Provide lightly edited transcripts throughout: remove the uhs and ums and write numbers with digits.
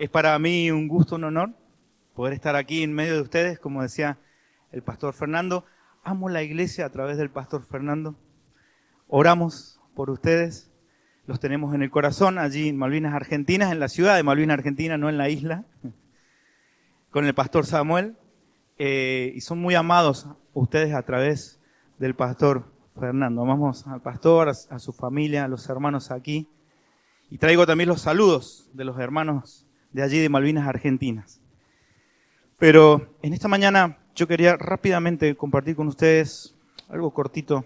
Es para mí un gusto, un honor poder estar aquí en medio de ustedes, como decía el pastor Fernando. Amo la iglesia a través del pastor Fernando. Oramos por ustedes, los tenemos en el corazón, allí en Malvinas Argentinas, en la ciudad de Malvinas Argentina, no en la isla, con el pastor Samuel. Y son muy amados ustedes a través del pastor Fernando. Amamos al pastor, a su familia, a los hermanos aquí. Y traigo también los saludos de los hermanos de allí de Malvinas Argentinas. Pero en esta mañana yo quería rápidamente compartir con ustedes algo cortito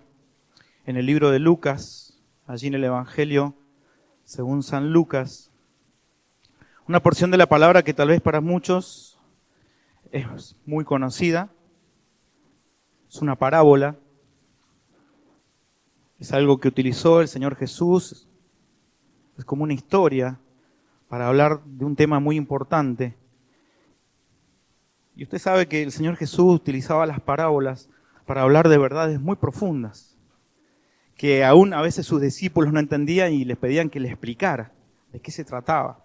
en el libro de Lucas, allí en el Evangelio según San Lucas. Una porción de la palabra que tal vez para muchos es muy conocida. Es una parábola. Es algo que utilizó el Señor Jesús. Es como una historia para hablar de un tema muy importante. Y usted sabe que el Señor Jesús utilizaba las parábolas para hablar de verdades muy profundas, que aún a veces sus discípulos no entendían y les pedían que les explicara de qué se trataba.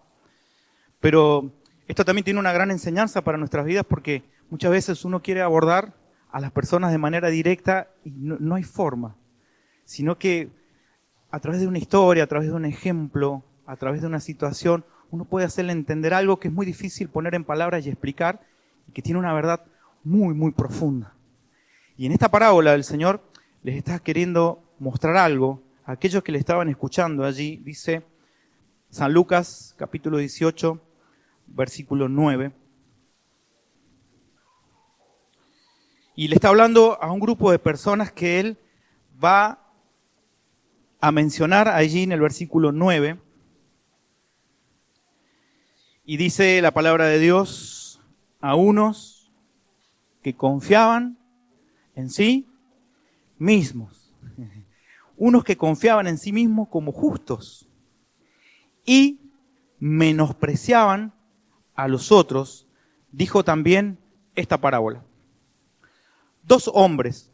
Pero esto también tiene una gran enseñanza para nuestras vidas, porque muchas veces uno quiere abordar a las personas de manera directa y no hay forma, sino que a través de una historia, a través de un ejemplo, a través de una situación, uno puede hacerle entender algo que es muy difícil poner en palabras y explicar, y que tiene una verdad muy, muy profunda. Y en esta parábola el Señor les está queriendo mostrar algo a aquellos que le estaban escuchando allí. Dice San Lucas, capítulo 18, versículo 9. Y le está hablando a un grupo de personas que él va a mencionar allí en el versículo 9. Y dice la palabra de Dios: a unos que confiaban en sí mismos. Unos que confiaban en sí mismos como justos y menospreciaban a los otros, dijo también esta parábola. 2 hombres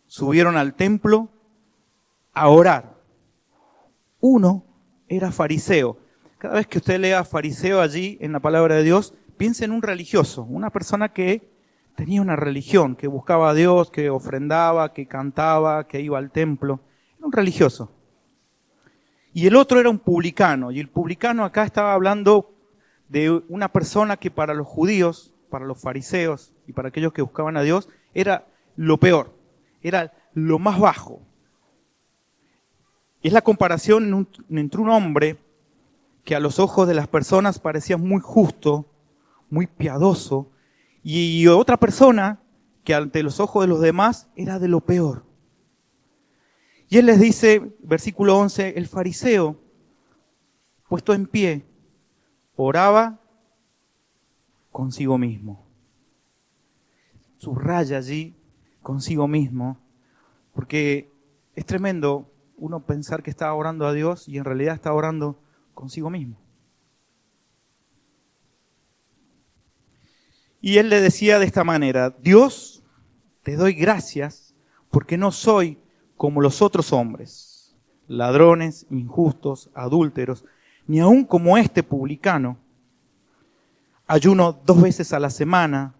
subieron al templo a orar. Uno era fariseo. Cada vez que usted lea fariseo allí en la palabra de Dios, piense en un religioso, una persona que tenía una religión, que buscaba a Dios, que ofrendaba, que cantaba, que iba al templo. Era un religioso. Y el otro era un publicano. Y el publicano acá estaba hablando de una persona que para los judíos, para los fariseos y para aquellos que buscaban a Dios, era lo peor, era lo más bajo. Es la comparación entre un hombre que a los ojos de las personas parecía muy justo, muy piadoso, y otra persona que ante los ojos de los demás era de lo peor. Y él les dice, versículo 11, el fariseo, puesto en pie, oraba consigo mismo. Subraya allí consigo mismo, porque es tremendo uno pensar que está orando a Dios y en realidad está orando consigo mismo. Y él le decía de esta manera: Dios, te doy gracias porque no soy como los otros hombres, ladrones, injustos, adúlteros, ni aun como este publicano. Ayuno 2 veces a la semana,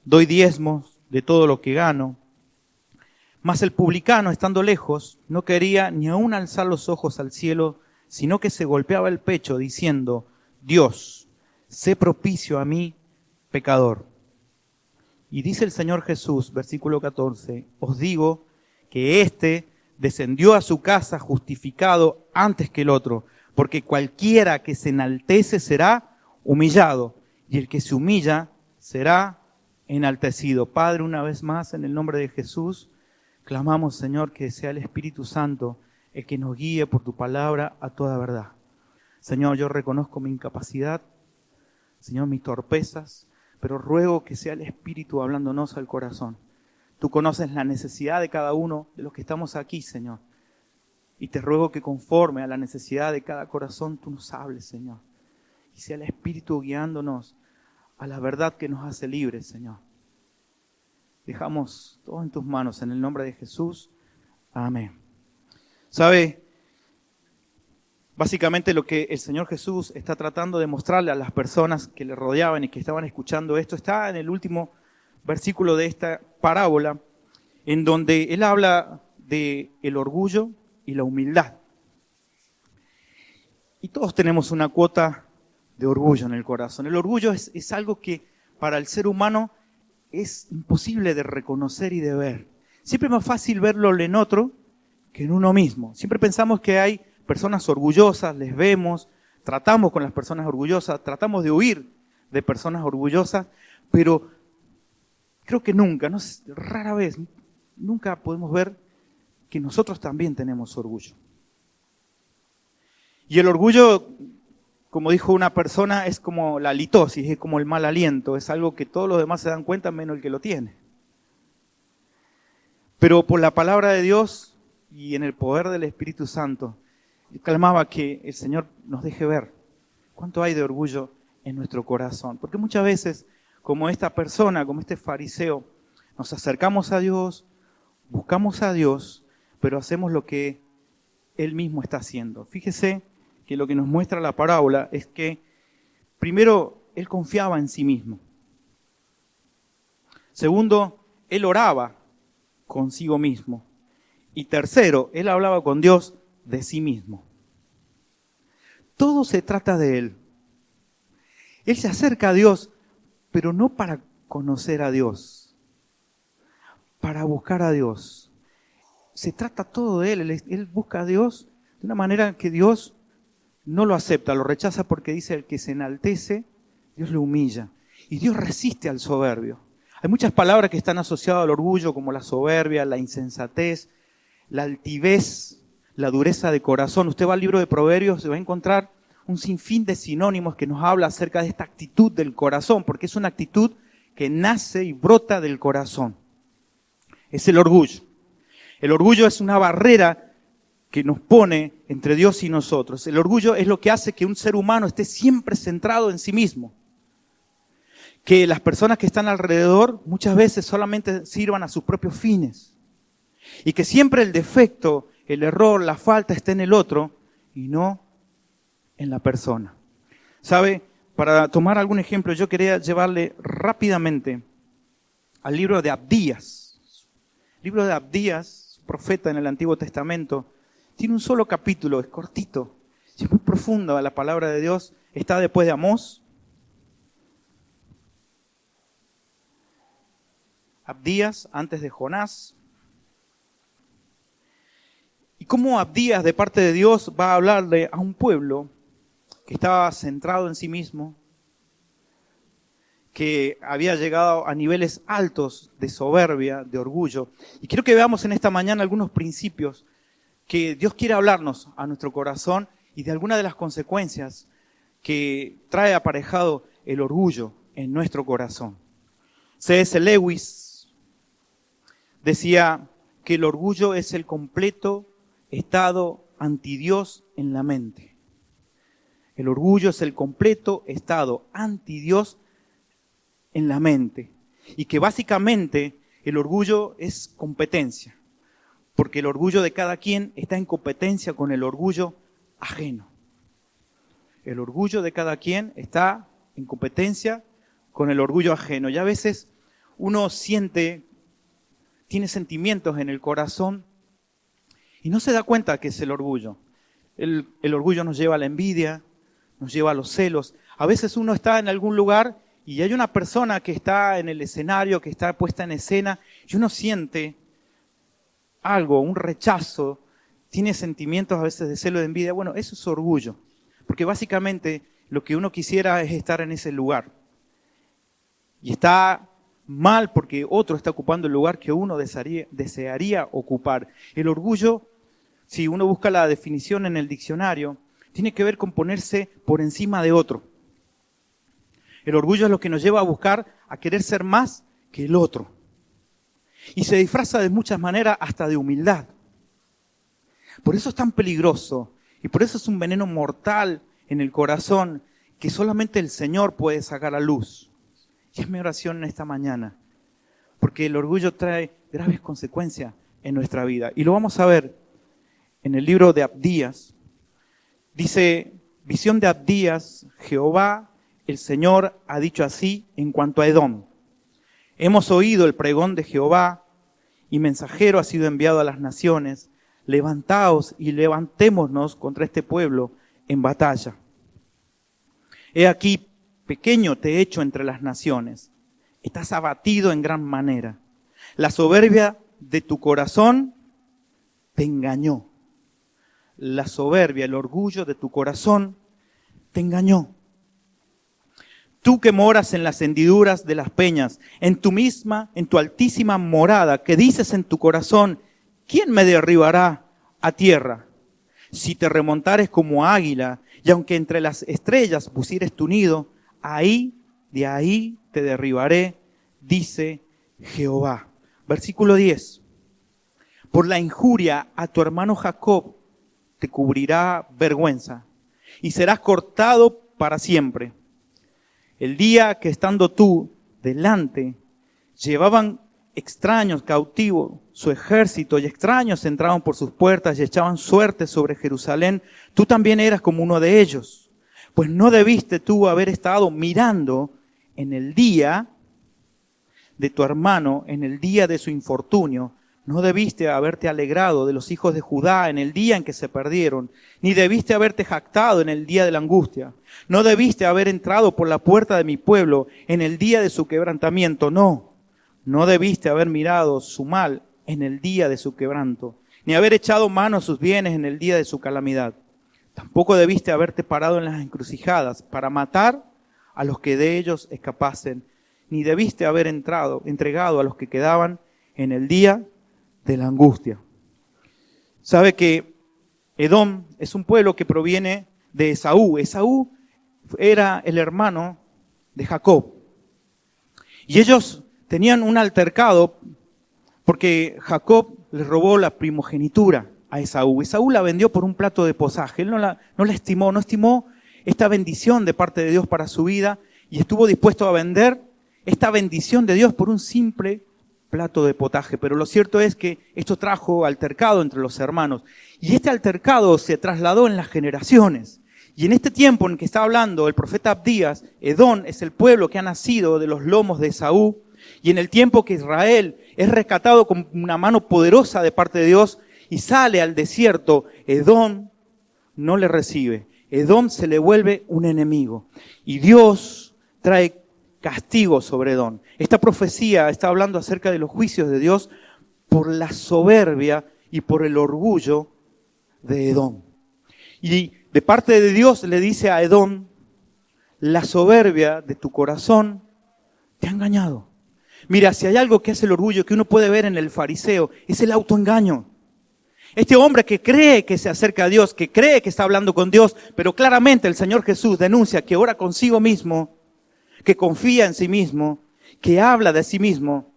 doy diezmos de todo lo que gano. Mas el publicano, estando lejos, no quería ni aun alzar los ojos al cielo, sino que se golpeaba el pecho diciendo: Dios, sé propicio a mí, pecador. Y dice el Señor Jesús, versículo 14, os digo que éste descendió a su casa justificado antes que el otro, porque cualquiera que se enaltece será humillado, y el que se humilla será enaltecido. Padre, una vez más, en el nombre de Jesús, clamamos, Señor, que sea el Espíritu Santo el que nos guíe por tu palabra a toda verdad. Señor, yo reconozco mi incapacidad, Señor, mis torpezas, pero ruego que sea el Espíritu hablándonos al corazón. Tú conoces la necesidad de cada uno de los que estamos aquí, Señor. Y te ruego que conforme a la necesidad de cada corazón, tú nos hables, Señor. Y sea el Espíritu guiándonos a la verdad que nos hace libres, Señor. Dejamos todo en tus manos, en el nombre de Jesús. Amén. ¿Sabe? Básicamente lo que el Señor Jesús está tratando de mostrarle a las personas que le rodeaban y que estaban escuchando esto está en el último versículo de esta parábola, en donde Él habla de el orgullo y la humildad. Y todos tenemos una cuota de orgullo en el corazón. El orgullo es algo que para el ser humano es imposible de reconocer y de ver. Siempre es más fácil verlo en otro que en uno mismo. Siempre pensamos que hay personas orgullosas, les vemos, tratamos con las personas orgullosas, tratamos de huir de personas orgullosas, pero creo que nunca, rara vez, nunca podemos ver que nosotros también tenemos orgullo. Y el orgullo, como dijo una persona, es como la litosis, es como el mal aliento, es algo que todos los demás se dan cuenta menos el que lo tiene. Pero por la palabra de Dios y en el poder del Espíritu Santo, yo clamaba que el Señor nos deje ver cuánto hay de orgullo en nuestro corazón. Porque muchas veces, como esta persona, como este fariseo, nos acercamos a Dios, buscamos a Dios, pero hacemos lo que Él mismo está haciendo. Fíjese que lo que nos muestra la parábola es que, primero, Él confiaba en sí mismo. Segundo, Él oraba consigo mismo. Y tercero, Él hablaba con Dios de sí mismo. Todo se trata de Él. Él se acerca a Dios, pero no para conocer a Dios, para buscar a Dios. Se trata todo de Él. Él busca a Dios de una manera que Dios no lo acepta, lo rechaza porque dice el que se enaltece, Dios lo humilla. Y Dios resiste al soberbio. Hay muchas palabras que están asociadas al orgullo, como la soberbia, la insensatez, la altivez, la dureza de corazón. Usted va al libro de Proverbios, se va a encontrar un sinfín de sinónimos que nos habla acerca de esta actitud del corazón, porque es una actitud que nace y brota del corazón. Es el orgullo. El orgullo es una barrera que nos pone entre Dios y nosotros. El orgullo es lo que hace que un ser humano esté siempre centrado en sí mismo. Que las personas que están alrededor muchas veces solamente sirvan a sus propios fines. Y que siempre el defecto, el error, la falta esté en el otro y no en la persona. ¿Sabe? Para tomar algún ejemplo, yo quería llevarle rápidamente al libro de Abdías. El libro de Abdías, profeta en el Antiguo Testamento, tiene un solo capítulo, es cortito, es muy profundo la palabra de Dios. Está después de Amós. Abdías, antes de Jonás. Y cómo Abdías, de parte de Dios, va a hablarle a un pueblo que estaba centrado en sí mismo, que había llegado a niveles altos de soberbia, de orgullo. Y quiero que veamos en esta mañana algunos principios que Dios quiere hablarnos a nuestro corazón y de algunas de las consecuencias que trae aparejado el orgullo en nuestro corazón. C.S. Lewis decía que el orgullo es el completo estado antidios en la mente. El orgullo es el completo estado antidios en la mente. Y que básicamente el orgullo es competencia. Porque el orgullo de cada quien está en competencia con el orgullo ajeno. El orgullo de cada quien está en competencia con el orgullo ajeno. Y a veces uno tiene sentimientos en el corazón y no se da cuenta que es el orgullo. El orgullo nos lleva a la envidia, nos lleva a los celos. A veces uno está en algún lugar y hay una persona que está en el escenario, que está puesta en escena, y uno siente algo, un rechazo, tiene sentimientos a veces de celo, de envidia. Bueno, eso es orgullo, porque básicamente lo que uno quisiera es estar en ese lugar. Y está mal porque otro está ocupando el lugar que uno desearía ocupar. El orgullo, si uno busca la definición en el diccionario, tiene que ver con ponerse por encima de otro. El orgullo es lo que nos lleva a buscar, a querer ser más que el otro. Y se disfraza de muchas maneras, hasta de humildad. Por eso es tan peligroso y por eso es un veneno mortal en el corazón que solamente el Señor puede sacar a luz. Y es mi oración en esta mañana, porque el orgullo trae graves consecuencias en nuestra vida. Y lo vamos a ver en el libro de Abdías. Dice, visión de Abdías, Jehová, el Señor ha dicho así en cuanto a Edom. Hemos oído el pregón de Jehová y mensajero ha sido enviado a las naciones. Levantaos y levantémonos contra este pueblo en batalla. He aquí, pequeño te he hecho entre las naciones. Estás abatido en gran manera. La soberbia de tu corazón te engañó. La soberbia, el orgullo de tu corazón te engañó. Tú que moras en las hendiduras de las peñas, en tu altísima morada, que dices en tu corazón, ¿quién me derribará a tierra? Si te remontares como águila, y aunque entre las estrellas pusieres tu nido, de ahí te derribaré, dice Jehová. Versículo 10. Por la injuria a tu hermano Jacob te cubrirá vergüenza, y serás cortado para siempre. El día que estando tú delante, llevaban extraños cautivos su ejército, y extraños entraban por sus puertas y echaban suerte sobre Jerusalén, tú también eras como uno de ellos. Pues no debiste tú haber estado mirando en el día de tu hermano, en el día de su infortunio. No debiste haberte alegrado de los hijos de Judá en el día en que se perdieron, ni debiste haberte jactado en el día de la angustia. No debiste haber entrado por la puerta de mi pueblo en el día de su quebrantamiento. No debiste haber mirado su mal en el día de su quebranto, ni haber echado mano a sus bienes en el día de su calamidad. Tampoco debiste haberte parado en las encrucijadas para matar a los que de ellos escapasen, ni debiste haber entregado a los que quedaban en el día de la angustia. Sabe que Edom es un pueblo que proviene de Esaú. Esaú era el hermano de Jacob. Y ellos tenían un altercado porque Jacob les robó la primogenitura a Esaú. Esaú la vendió por un plato de posaje. Él no la estimó, no estimó esta bendición de parte de Dios para su vida y estuvo dispuesto a vender esta bendición de Dios por un simple plato de potaje. Pero lo cierto es que esto trajo altercado entre los hermanos. Y este altercado se trasladó en las generaciones. Y en este tiempo en que está hablando el profeta Abdías, Edom es el pueblo que ha nacido de los lomos de Esaú. Y en el tiempo que Israel es rescatado con una mano poderosa de parte de Dios y sale al desierto, Edom no le recibe. Edom se le vuelve un enemigo. Y Dios trae castigo sobre Edom. Esta profecía está hablando acerca de los juicios de Dios por la soberbia y por el orgullo de Edom. Y de parte de Dios le dice a Edom, la soberbia de tu corazón te ha engañado. Mira, si hay algo que es el orgullo que uno puede ver en el fariseo, es el autoengaño. Este hombre que cree que se acerca a Dios, que cree que está hablando con Dios, pero claramente el Señor Jesús denuncia que ora consigo mismo, que confía en sí mismo, que habla de sí mismo,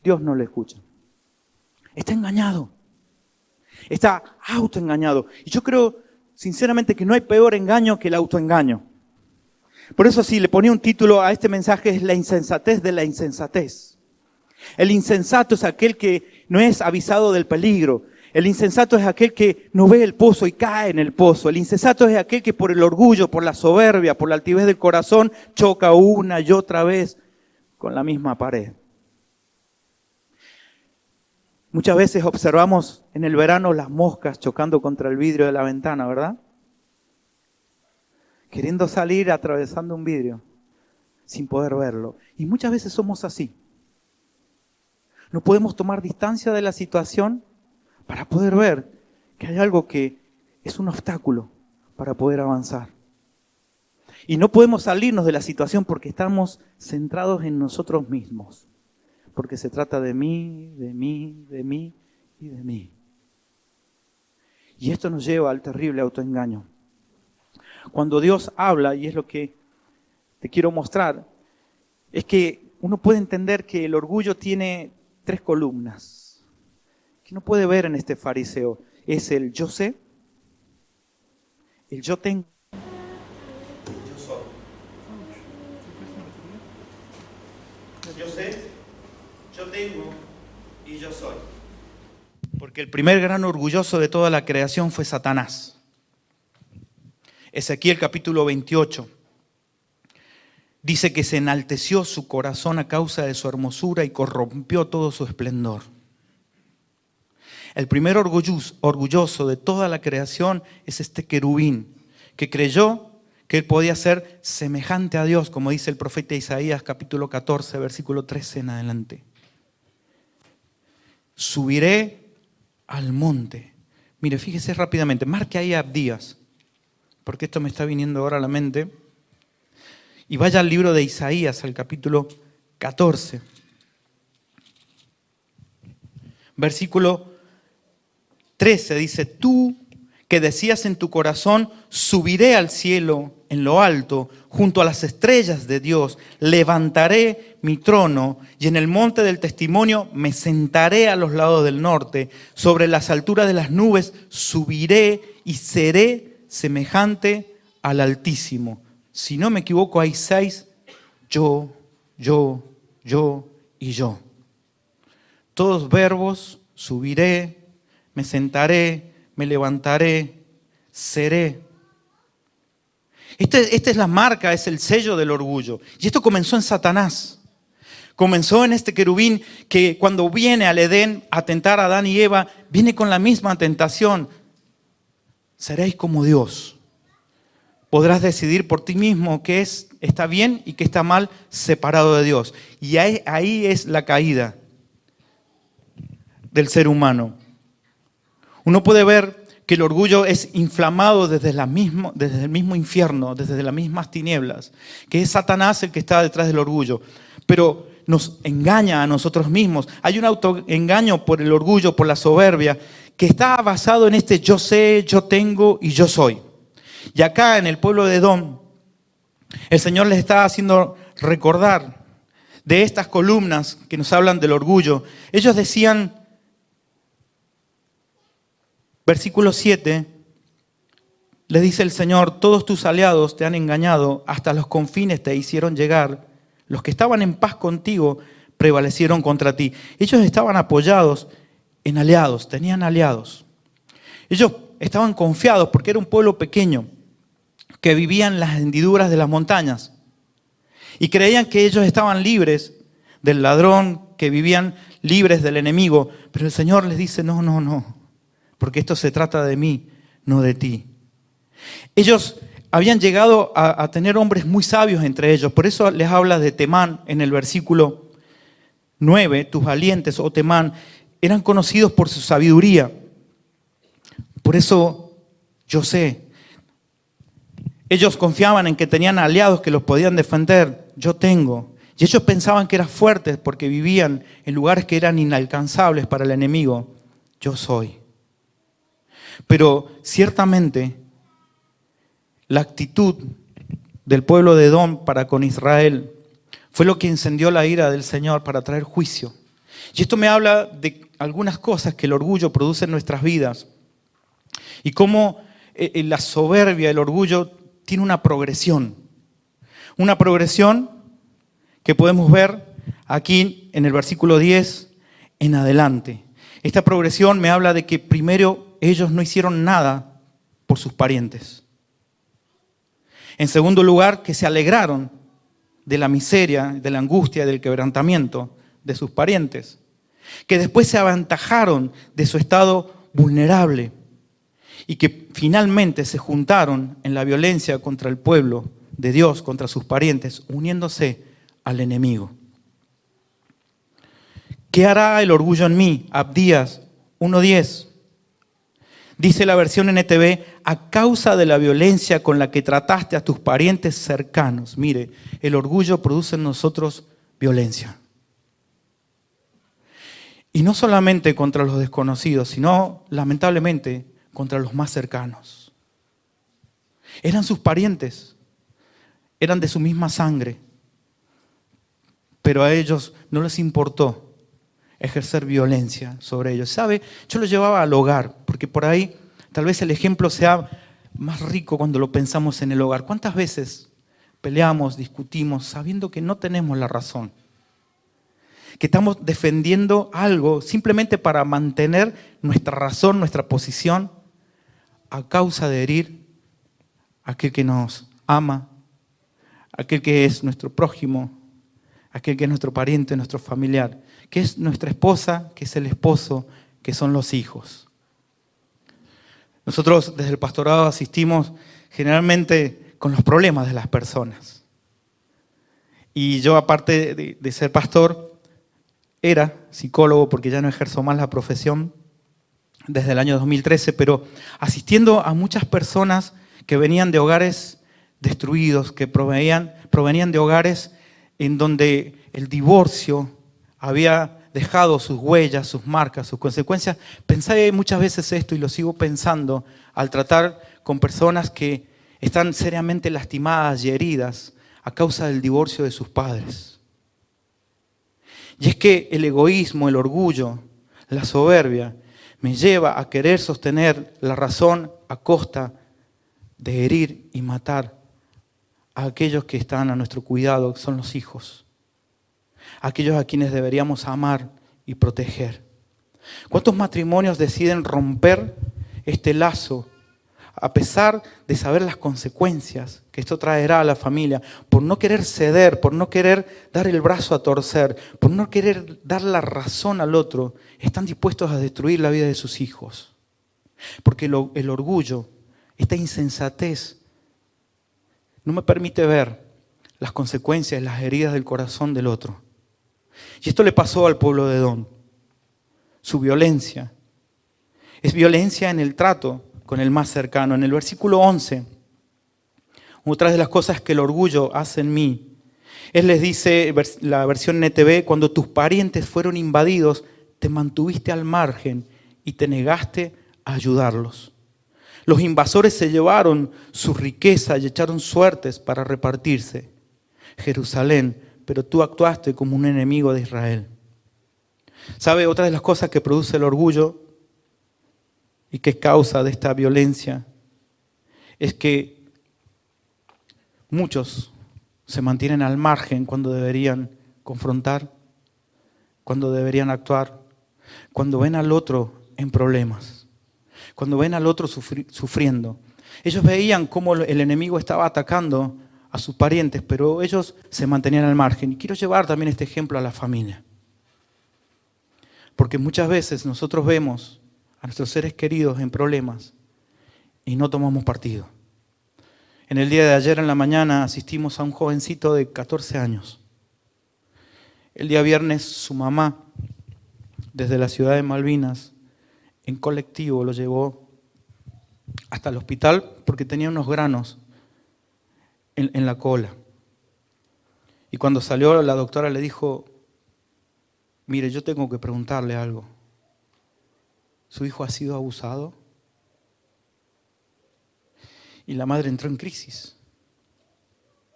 Dios no le escucha. Está engañado. Está autoengañado. Y yo creo, sinceramente, que no hay peor engaño que el autoengaño. Por eso sí, le ponía un título a este mensaje, es la insensatez de la insensatez. El insensato es aquel que no es avisado del peligro. El insensato es aquel que no ve el pozo y cae en el pozo. El insensato es aquel que por el orgullo, por la soberbia, por la altivez del corazón, choca una y otra vez con la misma pared. Muchas veces observamos en el verano las moscas chocando contra el vidrio de la ventana, ¿verdad? Queriendo salir atravesando un vidrio sin poder verlo. Y muchas veces somos así. No podemos tomar distancia de la situación para poder ver que hay algo que es un obstáculo para poder avanzar. Y no podemos salirnos de la situación porque estamos centrados en nosotros mismos. Porque se trata de mí, de mí, de mí y de mí. Y esto nos lleva al terrible autoengaño. Cuando Dios habla, y es lo que te quiero mostrar, es que uno puede entender que el orgullo tiene 3 columnas, que uno puede ver en este fariseo. Es el yo sé, el yo tengo, yo soy. Yo sé, yo tengo y yo soy. Porque el primer gran orgulloso de toda la creación fue Satanás. Ezequiel capítulo 28. Dice que se enalteció su corazón a causa de su hermosura y corrompió todo su esplendor. El primer orgulloso de toda la creación es este querubín, que creyó que él podía ser semejante a Dios, como dice el profeta Isaías capítulo 14, versículo 13 en adelante. Subiré al monte. Mire, fíjese rápidamente, marque ahí a Abdías, porque esto me está viniendo ahora a la mente. Y vaya al libro de Isaías, al capítulo 14. Versículo 13 dice, tú que decías en tu corazón, subiré al cielo en lo alto, junto a las estrellas de Dios, levantaré mi trono y en el monte del testimonio me sentaré a los lados del norte, sobre las alturas de las nubes subiré y seré semejante al Altísimo. Si no me equivoco, hay 6, yo y yo. Todos verbos, subiré, me sentaré, me levantaré, seré. Esta es la marca, es el sello del orgullo. Y esto comenzó en Satanás. Comenzó en este querubín que cuando viene al Edén a tentar a Adán y Eva, viene con la misma tentación. Seréis como Dios. Podrás decidir por ti mismo qué está bien y qué está mal separado de Dios. Y ahí es la caída del ser humano. Uno puede ver que el orgullo es inflamado desde el mismo infierno, desde las mismas tinieblas, que es Satanás el que está detrás del orgullo, pero nos engaña a nosotros mismos. Hay un autoengaño por el orgullo, por la soberbia, que está basado en este yo sé, yo tengo y yo soy. Y acá en el pueblo de Edom, el Señor les está haciendo recordar de estas columnas que nos hablan del orgullo. Ellos decían, versículo 7, les dice el Señor, todos tus aliados te han engañado, hasta los confines te hicieron llegar, los que estaban en paz contigo prevalecieron contra ti. Ellos estaban apoyados en aliados, tenían aliados. Ellos estaban confiados porque era un pueblo pequeño que vivía en las hendiduras de las montañas y creían que ellos estaban libres del ladrón, que vivían libres del enemigo, pero el Señor les dice, no. Porque esto se trata de mí, no de ti. Ellos habían llegado a tener hombres muy sabios entre ellos. Por eso les habla de Temán en el versículo 9. Tus valientes, oh Temán, eran conocidos por su sabiduría. Por eso yo sé. Ellos confiaban en que tenían aliados que los podían defender. Yo tengo. Y ellos pensaban que eran fuertes porque vivían en lugares que eran inalcanzables para el enemigo. Yo soy. Pero ciertamente la actitud del pueblo de Edom para con Israel fue lo que encendió la ira del Señor para traer juicio. Y esto me habla de algunas cosas que el orgullo produce en nuestras vidas y cómo la soberbia, el orgullo tiene una progresión que podemos ver aquí en el versículo 10 en adelante. Esta progresión me habla de que primero ellos no hicieron nada por sus parientes. En segundo lugar, que se alegraron de la miseria, de la angustia, del quebrantamiento de sus parientes. Que después se aventajaron de su estado vulnerable y que finalmente se juntaron en la violencia contra el pueblo de Dios, contra sus parientes, uniéndose al enemigo. ¿Qué hará el orgullo en mí? Abdías 1:10. Dice la versión NTV, a causa de la violencia con la que trataste a tus parientes cercanos. Mire, el orgullo produce en nosotros violencia. Y no solamente contra los desconocidos, sino, lamentablemente, contra los más cercanos. Eran sus parientes, eran de su misma sangre, pero a ellos no les importó ejercer violencia sobre ellos. ¿Sabe? Yo lo llevaba al hogar, porque por ahí tal vez el ejemplo sea más rico cuando lo pensamos en el hogar. ¿Cuántas veces peleamos, discutimos, sabiendo que no tenemos la razón? Que estamos defendiendo algo simplemente para mantener nuestra razón, nuestra posición, a causa de herir aquel que nos ama, aquel que es nuestro prójimo, aquel que es nuestro pariente, nuestro familiar, que es nuestra esposa, que es el esposo, que son los hijos. Nosotros desde el pastorado asistimos generalmente con los problemas de las personas. Y yo, aparte de ser pastor, era psicólogo porque ya no ejerzo más la profesión desde el año 2013, pero asistiendo a muchas personas que venían de hogares destruidos, que provenían de hogares en donde el divorcio había dejado sus huellas, sus marcas, sus consecuencias. Pensé muchas veces esto y lo sigo pensando al tratar con personas que están seriamente lastimadas y heridas a causa del divorcio de sus padres. Y es que el egoísmo, el orgullo, la soberbia me lleva a querer sostener la razón a costa de herir y matar a aquellos que están a nuestro cuidado, que son los hijos. Aquellos a quienes deberíamos amar y proteger. ¿Cuántos matrimonios deciden romper este lazo a pesar de saber las consecuencias que esto traerá a la familia, por no querer ceder, por no querer dar el brazo a torcer, por no querer dar la razón al otro, están dispuestos a destruir la vida de sus hijos? Porque el orgullo, esta insensatez, no me permite ver las consecuencias, las heridas del corazón del otro. Y esto le pasó al pueblo de Edom. Su violencia es violencia en el trato con el más cercano. En el versículo 11, otra de las cosas que el orgullo hace en mí, él les dice, la versión NTV, cuando tus parientes fueron invadidos, te mantuviste al margen y te negaste a ayudarlos. Los invasores se llevaron su riqueza y echaron suertes para repartirse Jerusalén, pero tú actuaste como un enemigo de Israel. ¿Sabe? Otra de las cosas que produce el orgullo y que es causa de esta violencia es que muchos se mantienen al margen cuando deberían confrontar, cuando deberían actuar, cuando ven al otro en problemas, cuando ven al otro sufriendo. Ellos veían cómo el enemigo estaba atacando a sus parientes, pero ellos se mantenían al margen. Y quiero llevar también este ejemplo a la familia. Porque muchas veces nosotros vemos a nuestros seres queridos en problemas y no tomamos partido. En el día de ayer en la mañana asistimos a un jovencito de 14 años. El día viernes su mamá, desde la ciudad de Malvinas, en colectivo lo llevó hasta el hospital porque tenía unos granos en la cola. Y cuando salió la doctora le dijo, mire, yo tengo que preguntarle algo. ¿Su hijo ha sido abusado? Y la madre entró en crisis.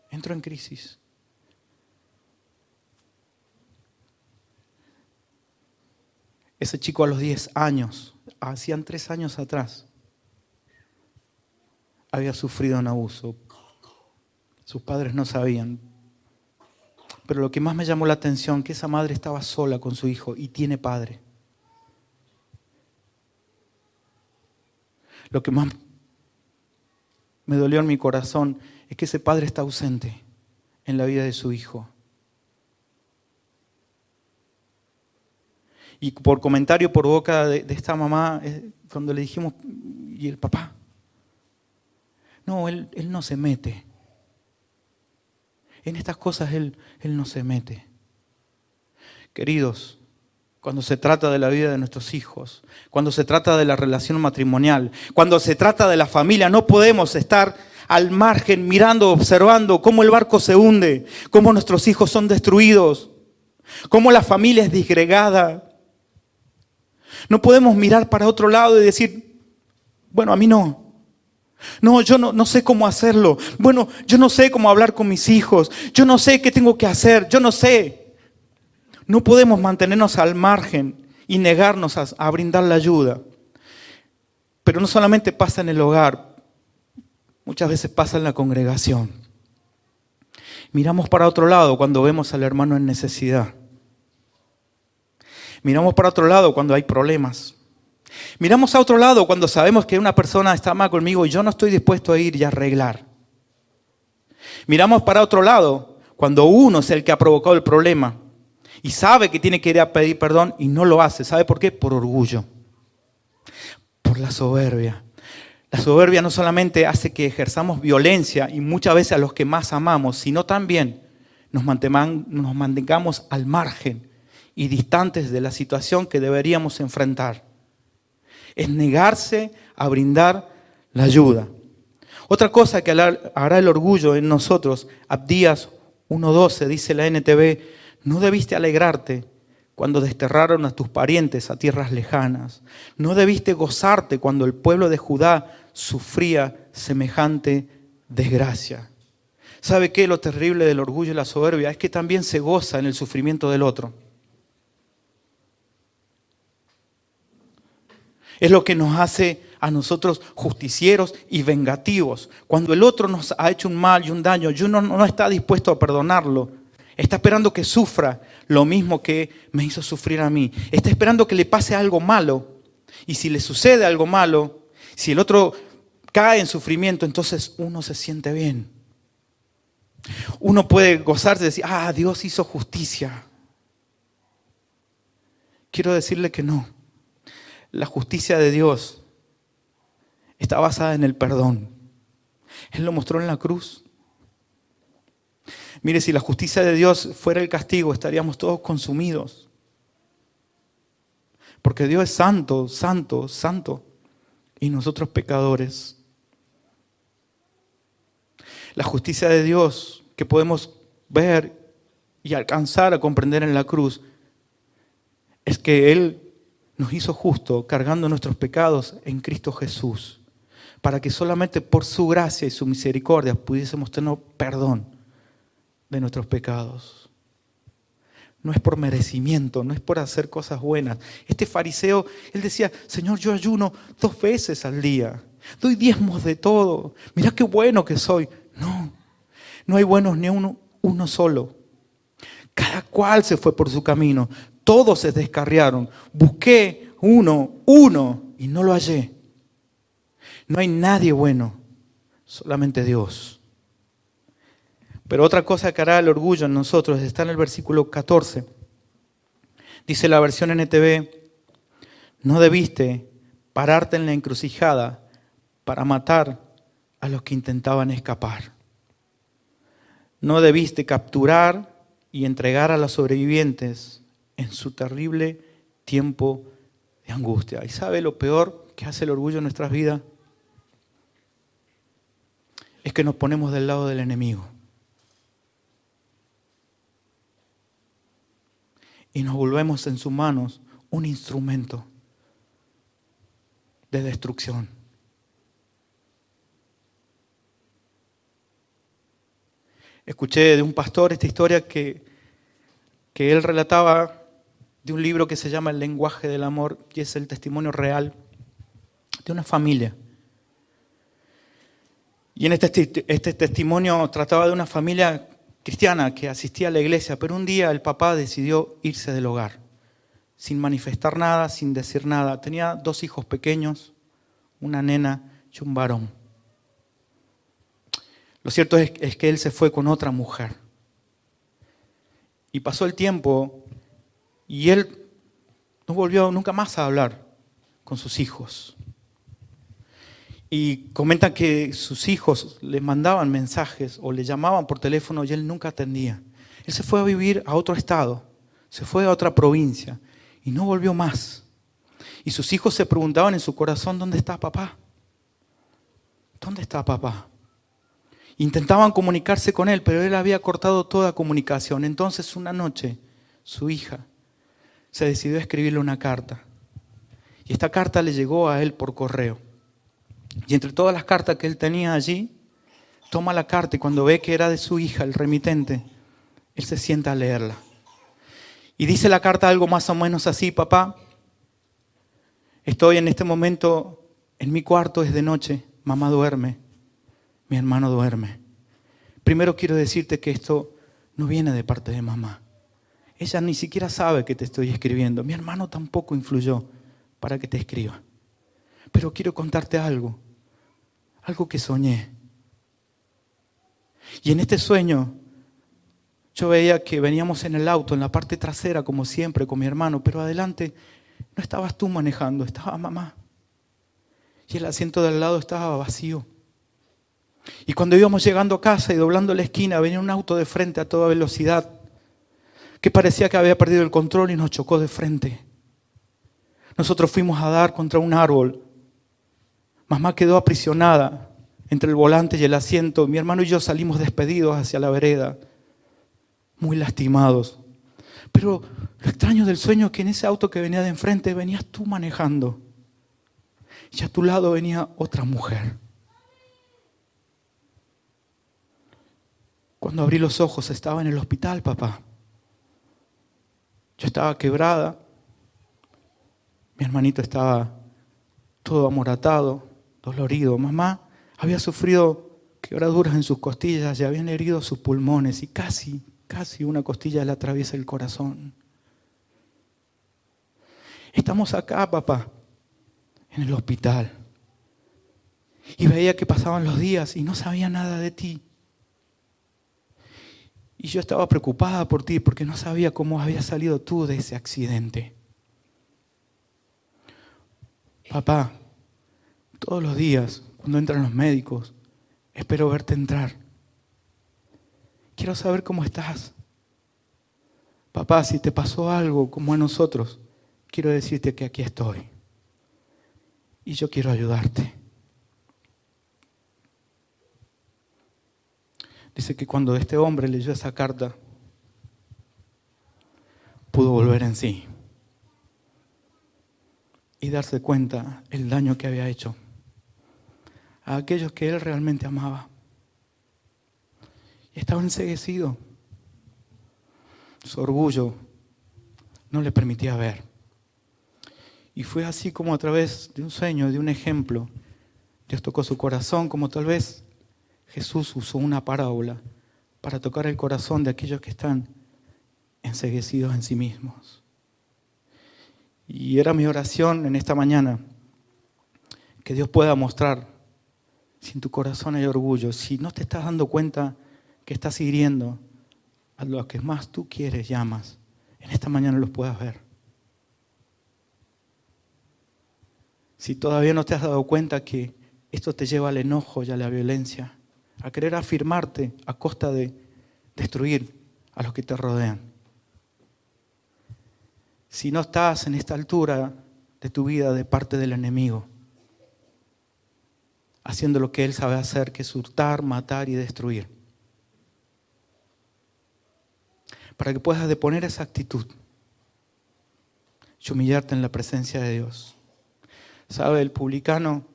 Entró en crisis. Ese chico a los 10 años, hacían 3 años atrás, había sufrido un abuso. Sus padres no sabían. Pero lo que más me llamó la atención, que esa madre estaba sola con su hijo y tiene padre. Lo que más me dolió en mi corazón es que ese padre está ausente en la vida de su hijo. Y por comentario por boca de esta mamá, cuando le dijimos, ¿y el papá? No, él no se mete. En estas cosas él no se mete. Queridos, cuando se trata de la vida de nuestros hijos, cuando se trata de la relación matrimonial, cuando se trata de la familia, no podemos estar al margen mirando, observando cómo el barco se hunde, cómo nuestros hijos son destruidos, cómo la familia es disgregada. No podemos mirar para otro lado y decir, bueno, a mí no. No, yo no sé cómo hacerlo. Bueno, yo no sé cómo hablar con mis hijos. Yo no sé qué tengo que hacer. Yo no sé. No podemos mantenernos al margen y negarnos a brindar la ayuda. Pero no solamente pasa en el hogar, muchas veces pasa en la congregación. Miramos para otro lado cuando vemos al hermano en necesidad. Miramos para otro lado cuando hay problemas. Miramos a otro lado cuando sabemos que una persona está mal conmigo y yo no estoy dispuesto a ir y arreglar. Miramos para otro lado cuando uno es el que ha provocado el problema y sabe que tiene que ir a pedir perdón y no lo hace. ¿Sabe por qué? Por orgullo, por la soberbia. La soberbia no solamente hace que ejerzamos violencia y muchas veces a los que más amamos, sino también nos mantengamos al margen y distantes de la situación que deberíamos enfrentar. Es negarse a brindar la ayuda. Otra cosa que hará el orgullo en nosotros, Abdías 1:12, dice la NTV, no debiste alegrarte cuando desterraron a tus parientes a tierras lejanas. No debiste gozarte cuando el pueblo de Judá sufría semejante desgracia. ¿Sabe qué? Lo terrible del orgullo y la soberbia es que también se goza en el sufrimiento del otro. Es lo que nos hace a nosotros justicieros y vengativos. Cuando el otro nos ha hecho un mal y un daño y uno no está dispuesto a perdonarlo, está esperando que sufra lo mismo que me hizo sufrir a mí. Está esperando que le pase algo malo. Y si le sucede algo malo, si el otro cae en sufrimiento, entonces uno se siente bien. Uno puede gozarse y decir, Dios hizo justicia. Quiero decirle que no. La justicia de Dios está basada en el perdón. Él lo mostró en la cruz. Mire, si la justicia de Dios fuera el castigo, estaríamos todos consumidos. Porque Dios es santo, santo, santo. Y nosotros pecadores. La justicia de Dios que podemos ver y alcanzar a comprender en la cruz es que Él nos hizo justo cargando nuestros pecados en Cristo Jesús, para que solamente por su gracia y su misericordia pudiésemos tener perdón de nuestros pecados. No es por merecimiento, no es por hacer cosas buenas. Este fariseo, él decía, Señor, yo ayuno 2 veces al día, doy diezmos de todo, mirá qué bueno que soy. No hay buenos ni uno solo. Cada cual se fue por su camino. Todos se descarriaron. Busqué uno, y no lo hallé. No hay nadie bueno, solamente Dios. Pero otra cosa que hará el orgullo en nosotros está en el versículo 14. Dice la versión NTV, no debiste pararte en la encrucijada para matar a los que intentaban escapar. No debiste capturar y entregar a los sobrevivientes en su terrible tiempo de angustia. ¿Y sabe lo peor que hace el orgullo en nuestras vidas? Es que nos ponemos del lado del enemigo. Y nos volvemos en sus manos un instrumento de destrucción. Escuché de un pastor esta historia que él relataba de un libro que se llama El lenguaje del amor, y es el testimonio real de una familia. Y en este testimonio trataba de una familia cristiana que asistía a la iglesia, pero un día el papá decidió irse del hogar, sin manifestar nada, sin decir nada. Tenía 2 hijos pequeños, una nena y un varón. Lo cierto es que él se fue con otra mujer. Y pasó el tiempo y él no volvió nunca más a hablar con sus hijos. Y comentan que sus hijos le mandaban mensajes o le llamaban por teléfono y él nunca atendía. Él se fue a vivir a otro estado, se fue a otra provincia y no volvió más. Y sus hijos se preguntaban en su corazón, ¿dónde está papá? ¿Dónde está papá? Intentaban comunicarse con él, pero él había cortado toda comunicación. Entonces una noche su hija se decidió a escribirle una carta. Y esta carta le llegó a él por correo. Y entre todas las cartas que él tenía allí, toma la carta y cuando ve que era de su hija, el remitente, él se sienta a leerla. Y dice la carta algo más o menos así: papá, estoy en este momento en mi cuarto, es de noche, mamá duerme, mi hermano duerme. Primero quiero decirte que esto no viene de parte de mamá. Ella ni siquiera sabe que te estoy escribiendo. Mi hermano tampoco influyó para que te escriba. Pero quiero contarte algo que soñé. Y en este sueño yo veía que veníamos en el auto, en la parte trasera, como siempre, con mi hermano, pero adelante no estabas tú manejando, estaba mamá. Y el asiento del lado estaba vacío. Y cuando íbamos llegando a casa y doblando la esquina, venía un auto de frente a toda velocidad, que parecía que había perdido el control y nos chocó de frente. Nosotros fuimos a dar contra un árbol. Mamá quedó aprisionada entre el volante y el asiento. Mi hermano y yo salimos despedidos hacia la vereda, muy lastimados. Pero lo extraño del sueño es que en ese auto que venía de enfrente venías tú manejando. Y a tu lado venía otra mujer. Cuando abrí los ojos estaba en el hospital, papá. Yo estaba quebrada. Mi hermanito estaba todo amoratado, dolorido. Mamá había sufrido quebraduras en sus costillas y habían herido sus pulmones y casi una costilla le atraviesa el corazón. Estamos acá, papá, en el hospital. Y veía que pasaban los días y no sabía nada de ti. Y yo estaba preocupada por ti porque no sabía cómo habías salido tú de ese accidente. Papá, todos los días, cuando entran los médicos, espero verte entrar. Quiero saber cómo estás. Papá, si te pasó algo como a nosotros, quiero decirte que aquí estoy. Y yo quiero ayudarte. Dice que cuando este hombre leyó esa carta, pudo volver en sí y darse cuenta el daño que había hecho a aquellos que él realmente amaba. Y estaba enceguecido. Su orgullo no le permitía ver. Y fue así como a través de un sueño, de un ejemplo, Dios tocó su corazón, como tal vez Jesús usó una parábola para tocar el corazón de aquellos que están enceguecidos en sí mismos. Y era mi oración en esta mañana que Dios pueda mostrar si en tu corazón hay orgullo, si no te estás dando cuenta que estás hiriendo a lo que más tú quieres y amas, en esta mañana los puedas ver. Si todavía no te has dado cuenta que esto te lleva al enojo y a la violencia, a querer afirmarte a costa de destruir a los que te rodean. Si no estás en esta altura de tu vida de parte del enemigo, haciendo lo que él sabe hacer, que es hurtar, matar y destruir. Para que puedas deponer esa actitud y humillarte en la presencia de Dios. ¿Sabe? El publicano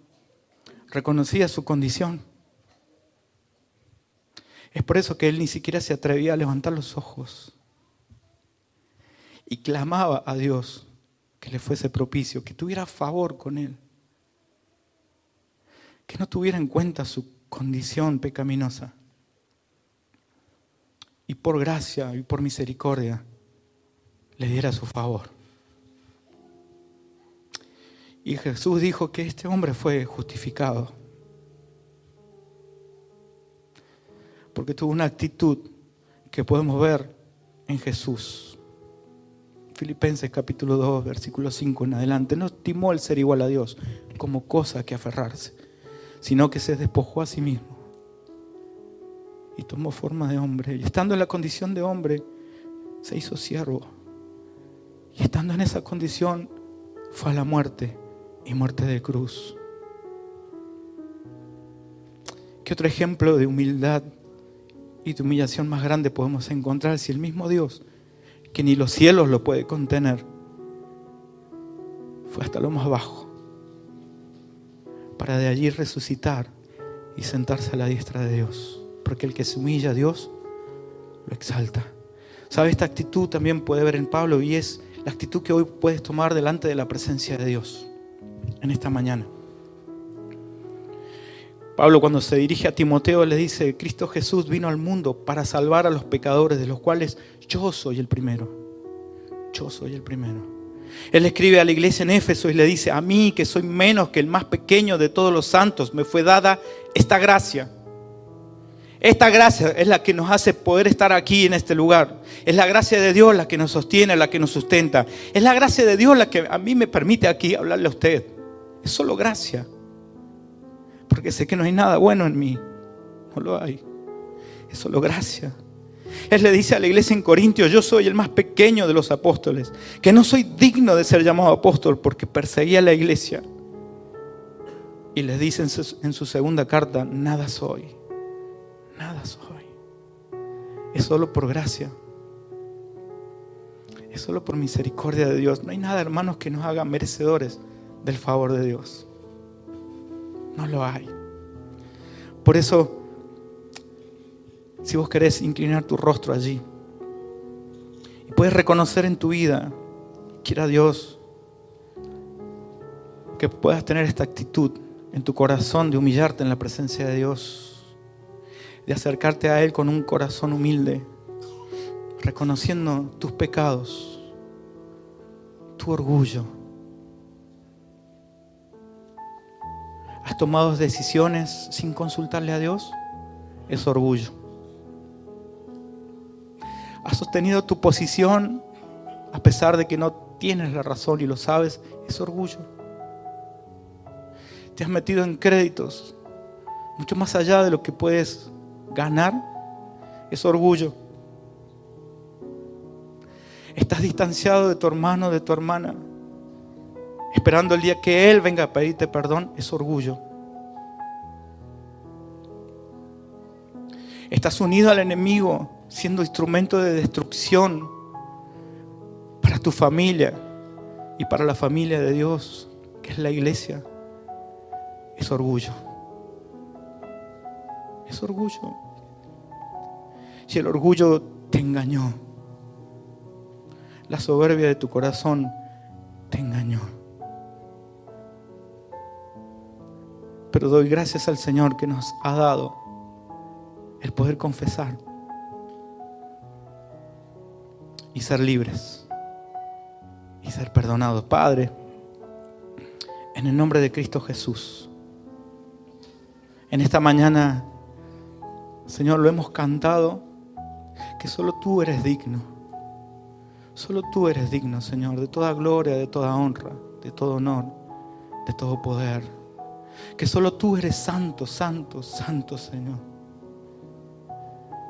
reconocía su condición. Es por eso que él ni siquiera se atrevía a levantar los ojos. Y clamaba a Dios que le fuese propicio, que tuviera favor con él. Que no tuviera en cuenta su condición pecaminosa. Y por gracia y por misericordia le diera su favor. Y Jesús dijo que este hombre fue justificado. Porque tuvo una actitud que podemos ver en Jesús. Filipenses capítulo 2, versículo 5 en adelante. No estimó el ser igual a Dios como cosa que aferrarse, sino que se despojó a sí mismo y tomó forma de hombre. Y estando en la condición de hombre, se hizo siervo. Y estando en esa condición, fue a la muerte y muerte de cruz. ¿Qué otro ejemplo de humildad y de humillación más grande podemos encontrar si el mismo Dios, que ni los cielos lo puede contener, fue hasta lo más bajo para de allí resucitar y sentarse a la diestra de Dios? Porque el que se humilla a Dios lo exalta. ¿Sabe? Esta actitud también puede ver en Pablo y es la actitud que hoy puedes tomar delante de la presencia de Dios en esta mañana. Pablo, cuando se dirige a Timoteo, le dice: Cristo Jesús vino al mundo para salvar a los pecadores, de los cuales yo soy el primero. Yo soy el primero. Él escribe a la iglesia en Éfeso y le dice: a mí, que soy menos que el más pequeño de todos los santos, me fue dada esta gracia. Esta gracia es la que nos hace poder estar aquí en este lugar. Es la gracia de Dios la que nos sostiene, la que nos sustenta. Es la gracia de Dios la que a mí me permite aquí hablarle a usted. Es solo gracia. Porque sé que no hay nada bueno en mí. No lo hay. Es solo gracia. Él le dice a la iglesia en Corintios: yo soy el más pequeño de los apóstoles, que no soy digno de ser llamado apóstol porque perseguía a la iglesia. Y les dice en su segunda carta: nada soy. Nada soy. Es solo por gracia. Es solo por misericordia de Dios. No hay nada, hermanos, que nos haga merecedores del favor de Dios. No lo hay. Por eso, si vos querés inclinar tu rostro allí y puedes reconocer en tu vida, quiera Dios que puedas tener esta actitud en tu corazón de humillarte en la presencia de Dios, de acercarte a Él con un corazón humilde, reconociendo tus pecados, tu orgullo. ¿Has tomado decisiones sin consultarle a Dios? Es orgullo. ¿Has sostenido tu posición a pesar de que no tienes la razón y lo sabes? Es orgullo. Te has metido en créditos mucho más allá de lo que puedes ganar. Es orgullo. Estás distanciado de tu hermano, de tu hermana, esperando el día que él venga a pedirte perdón. Es orgullo. Estás unido al enemigo, siendo instrumento de destrucción para tu familia y para la familia de Dios, que es la iglesia. Es orgullo. Es orgullo. Si el orgullo te engañó, la soberbia de tu corazón te engañó. Pero doy gracias al Señor que nos ha dado el poder confesar y ser libres y ser perdonados. Padre, en el nombre de Cristo Jesús, en esta mañana, Señor, lo hemos cantado, que solo tú eres digno. Solo tú eres digno, Señor, de toda gloria, de toda honra, de todo honor, de todo poder. Que solo tú eres santo, santo, santo, Señor.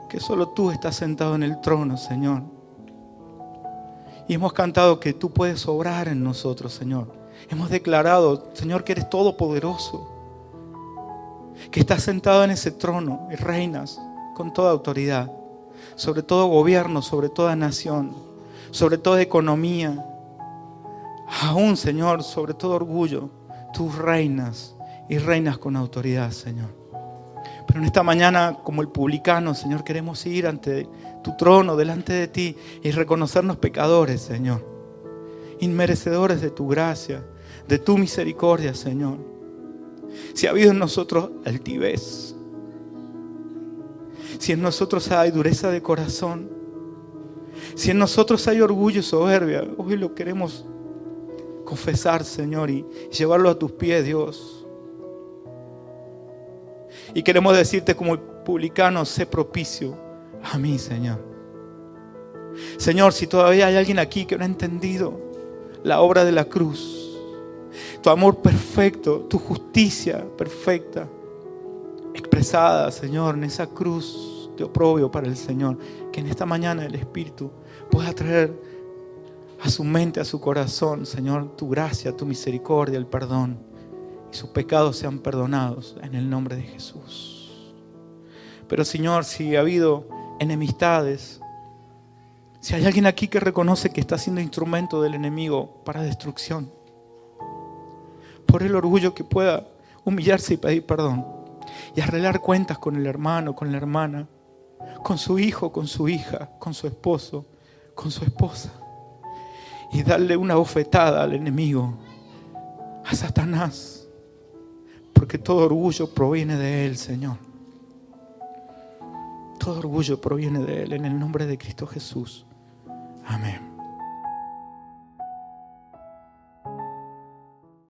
Que solo tú estás sentado en el trono, Señor. Y hemos cantado que tú puedes obrar en nosotros, Señor. Hemos declarado, Señor, que eres todopoderoso, que estás sentado en ese trono y reinas con toda autoridad, sobre todo gobierno, sobre toda nación, sobre toda economía, aún, Señor, sobre todo orgullo. Tú reinas y reinas con autoridad, Señor. Pero en esta mañana, como el publicano, Señor, queremos ir ante tu trono, delante de ti, y reconocernos pecadores, Señor, inmerecedores de tu gracia, de tu misericordia, Señor. Si ha habido en nosotros altivez, si en nosotros hay dureza de corazón, si en nosotros hay orgullo y soberbia, hoy lo queremos confesar, Señor, y llevarlo a tus pies, Dios. Y queremos decirte como el publicano: sé propicio a mí, Señor. Señor, si todavía hay alguien aquí que no ha entendido la obra de la cruz, tu amor perfecto, tu justicia perfecta, expresada, Señor, en esa cruz de oprobio para el Señor, que en esta mañana el Espíritu pueda traer a su mente, a su corazón, Señor, tu gracia, tu misericordia, el perdón, y sus pecados sean perdonados en el nombre de Jesús. Pero, Señor, si ha habido enemistades, si hay alguien aquí que reconoce que está siendo instrumento del enemigo para destrucción, por el orgullo, que pueda humillarse y pedir perdón y arreglar cuentas con el hermano, con la hermana, con su hijo, con su hija, con su esposo, con su esposa, y darle una bofetada al enemigo, a Satanás, porque todo orgullo proviene de él, Señor. Todo orgullo proviene de él, en el nombre de Cristo Jesús. Amén.